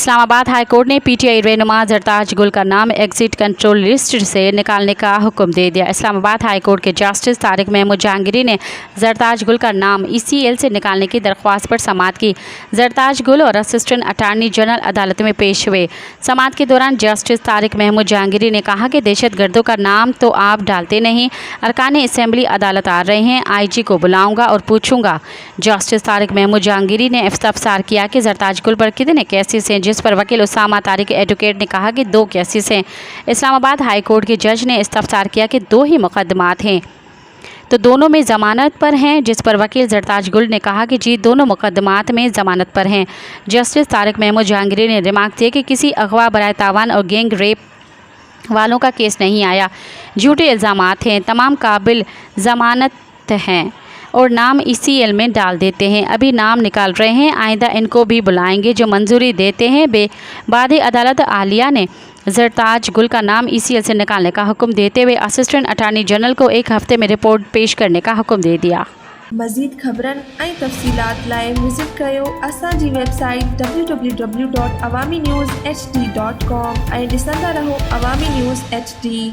Islamabad high court ने PTI रहनुमा जरताज गुल का नाम एग्जिट कंट्रोल लिस्ट से निकालने का हुक्म दे दिया। इस्लामाबाद हाई कोर्ट के जस्टिस तारिक महमूद जहांगीरी ने जरताज गुल का नाम ईसीएल से निकालने की दरख्वास्त पर समाअत की। जरताज गुल और असिस्टेंट अटार्नी जनरल अदालत में पेश हुए। समाअत के दौरान जस्टिस तारिक महमूद जहांगीरी ने कहा कि दहशतगर्दों का नाम तो आप डालते नहीं, अरकान असम्बली अदालत आ रहे हैं, आईजी को बुलाऊंगा और पूछूंगा। जस्टिस तारिक महमूद जहांगीरी ने इस्तफसार किया कि जरताज गुल पर कितने केसेस हैं, जिस पर वकील उसामा तारिक एडवोकेट ने कहा कि 2 केसेस हैं। इस्लामाबाद हाई कोर्ट के जज ने इस्तफसार किया कि 2 ही मुकदमात हैं, तो दोनों में ज़मानत पर हैं, जिस पर वकील जरताज गुल ने कहा कि जी दोनों मुकदमात में ज़मानत पर हैं। जस्टिस तारिक महमूद जहांगीरी ने रिमार्क दिया कि किसी अगवा, बराए तावान और गैंग रेप वालों का केस नहीं आया, झूठे इल्ज़ामात हैं, तमाम काबिल ज़मानत हैं और नाम ईसीएल में डाल देते हैं। अभी नाम निकाल रहे हैं, आइंदा इनको भी बुलाएंगे जो मंजूरी देते हैं। बाद अदालत आलिया ने जरताज गुल का नाम ईसीएल से निकालने का हुक्म देते हुए असिस्टेंट अटार्नी जनरल को 1 हफ्ते में रिपोर्ट पेश करने का हुक्म दे दिया। मज़ीद ख़बरन ऐं तफ़सीलात लाइ विज़िट कयो असांजी वेबसाइट www.awamiNewsHD.com ऐं ॾिसंदा रहो अवामी न्यूज़ HD।